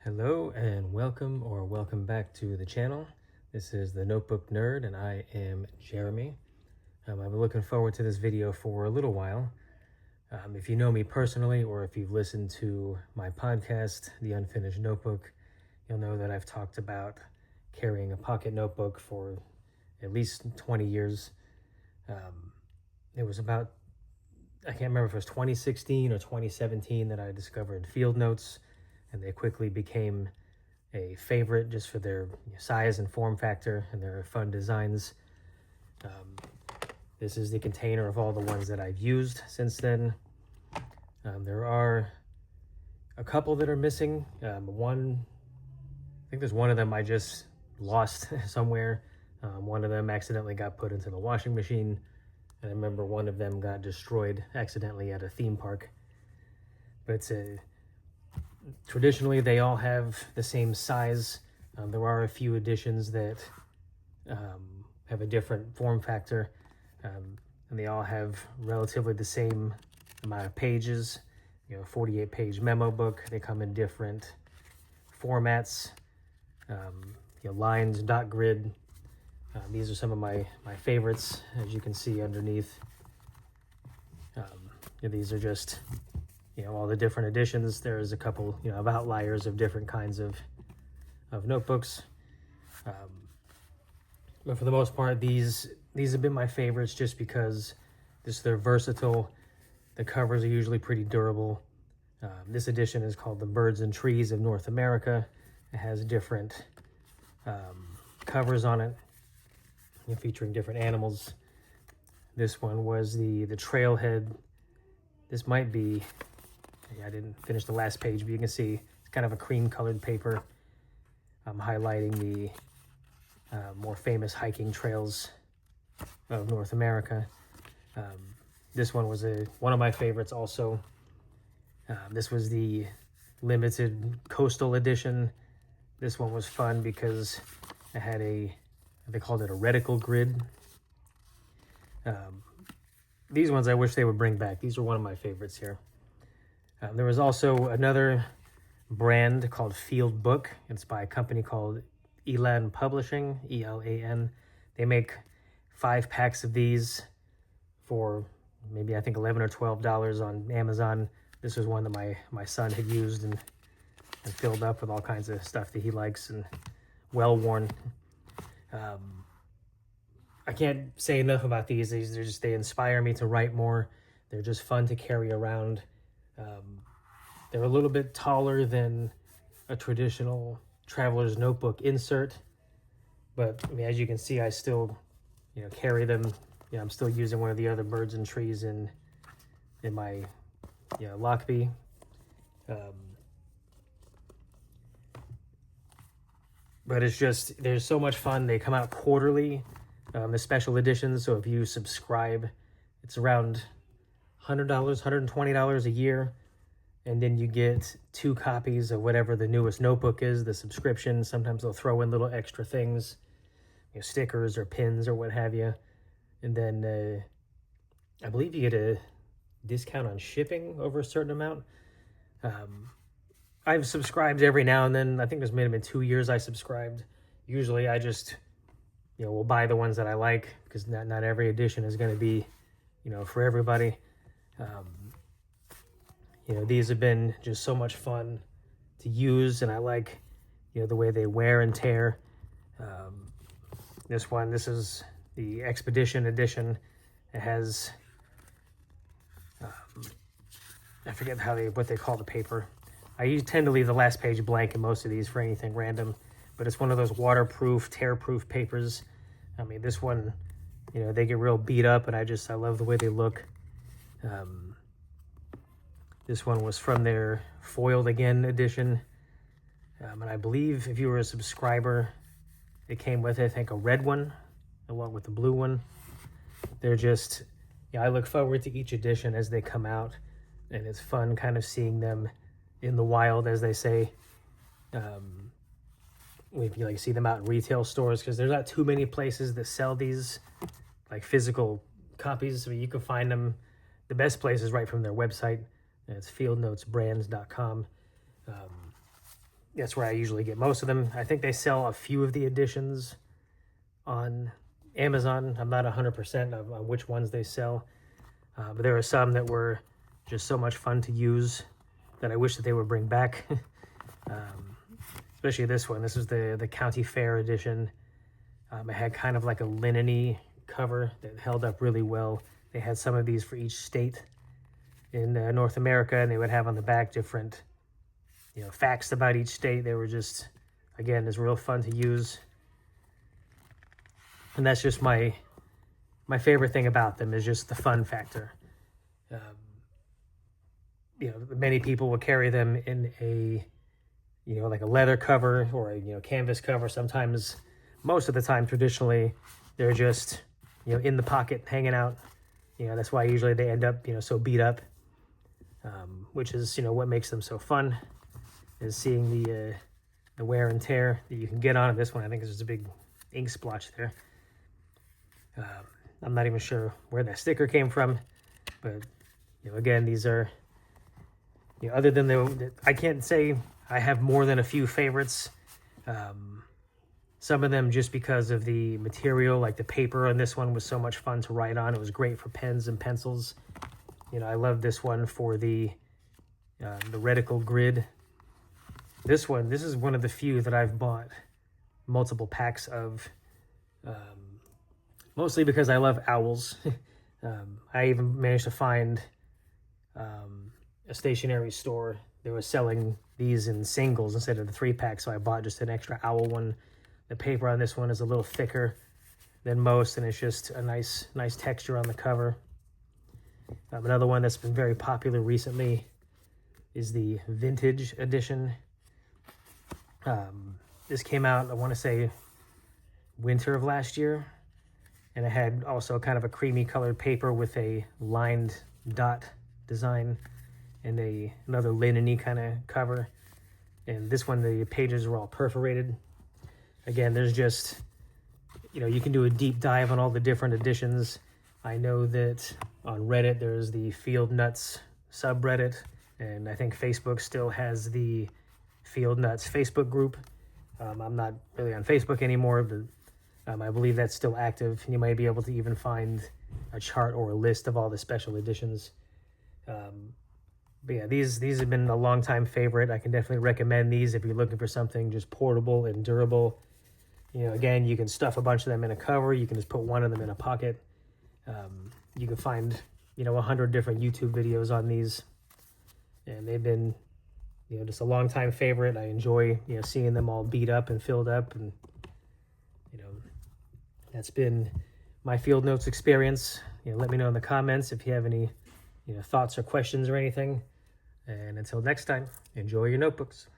Hello and welcome back to the channel. This is the Notebook Nerd and I am Jeremy. I've been looking forward to this video for a little while. If you know me personally or if you've listened to my podcast, The Unfinished Notebook, you'll know that I've talked about carrying a pocket notebook for at least 20 years. It was about, I can't remember if it was 2016 or 2017 that I discovered field notes, and they quickly became a favorite just for their size and form factor and their fun designs. This is the container of all the ones that I've used since then. There are a couple that are missing. I think there's one of them I just lost somewhere. One of them accidentally got put into the washing machine, and I remember one of them got destroyed accidentally at a theme park. But traditionally, they all have the same size. There are a few editions that have a different form factor, and they all have relatively the same amount of pages. 48-page memo book. They come in different formats, lines, dot grid. These are some of my favorites, as you can see underneath. These are just all the different editions. There's a couple of outliers of different kinds of notebooks, but for the most part these have been my favorites just because they're versatile. The covers are usually pretty durable. This edition is called The Birds and Trees of North America. It has different covers on it, featuring different animals. This one was the trailhead. This might be, I didn't finish the last page, but you can see it's kind of a cream colored paper. I'm highlighting the more famous hiking trails of North America. This one was one of my favorites also. This was the limited coastal edition. This one was fun because it had they called it a reticle grid. These ones I wish they would bring back. These are one of my favorites here. There was also another brand called Field Book. It's by a company called Elan Publishing, E-L-A-N. They make 5 packs of these for maybe I think $11 or $12 on Amazon. This was one that my son had used and filled up with all kinds of stuff that he likes and well-worn. I can't say enough about these. They inspire me to write more. They're just fun to carry around. They're a little bit taller than a traditional traveler's notebook insert, but as you can see, I still carry them. I'm still using one of the other Birds and Trees in my Lockbee. But they're so much fun. They come out quarterly, the special editions. So if you subscribe, it's around $100, $120 a year. And then you get 2 copies of whatever the newest notebook is, the subscription. Sometimes they'll throw in little extra things, stickers or pins or what have you. And then I believe you get a discount on shipping over a certain amount. I've subscribed every now and then. I think there's maybe been 2 years I subscribed. Usually I just, will buy the ones that I like because not every edition is going to be, for everybody. These have been just so much fun to use, and I like, the way they wear and tear. This is the Expedition edition. It has, I forget what they call the paper. I tend to leave the last page blank in most of these for anything random, but it's one of those waterproof, tear-proof papers. This one, they get real beat up, and I love the way they look. This one was from their Foiled Again edition. And I believe if you were a subscriber, it came with, I think, a red one along with the blue one. They're just, I look forward to each edition as they come out, and it's fun kind of seeing them in the wild, as they say. We see them out in retail stores because there's not too many places that sell these physical copies. You can find them. The best place is right from their website. It's fieldnotesbrands.com. that's where I usually get most of them. I think they sell a few of the editions on Amazon. I'm not 100% on which ones they sell, but there are some that were just so much fun to use that I wish that they would bring back. Especially this one. This is the County Fair edition. It had kind of like a linen-y cover that held up really well. They had some of these for each state in North America, and they would have on the back different, facts about each state. They were just, again, it's real fun to use. And that's just my favorite thing about them, is just the fun factor. Many people will carry them in a, like a leather cover or a, canvas cover. Sometimes, most of the time, traditionally, they're just, in the pocket, hanging out. That's why usually they end up, so beat up, which is, what makes them so fun, is seeing the wear and tear that you can get on it. This one, I think, is just a big ink splotch there. I'm not even sure where that sticker came from, but, again, these are, other than I can't say I have more than a few favorites. Some of them just because of the material, like the paper on this one was so much fun to write on. It was great for pens and pencils. I love this one for the reticle grid. This is one of the few that I've bought multiple packs of, mostly because I love owls. I even managed to find a stationery store that was selling these in singles instead of the 3-pack, so I bought just an extra owl one. The paper on this one is a little thicker than most, and it's just a nice texture on the cover. Another one that's been very popular recently is the vintage edition. This came out, I want to say, winter of last year, and it had also kind of a creamy colored paper with a lined dot design and another linen-y kind of cover. And this one, the pages were all perforated. Again, there's just, you can do a deep dive on all the different editions. I know that on Reddit, there's the Field Nuts subreddit, and I think Facebook still has the Field Nuts Facebook group. I'm not really on Facebook anymore, but I believe that's still active. You might be able to even find a chart or a list of all the special editions. But yeah, these have been a long-time favorite. I can definitely recommend these if you're looking for something just portable and durable. Again, you can stuff a bunch of them in a cover. You can just put one of them in a pocket. You can find, 100 different YouTube videos on these. And they've been, just a long-time favorite. I enjoy, seeing them all beat up and filled up. And, that's been my Field Notes experience. Let me know in the comments if you have any, thoughts or questions or anything. And until next time, enjoy your notebooks.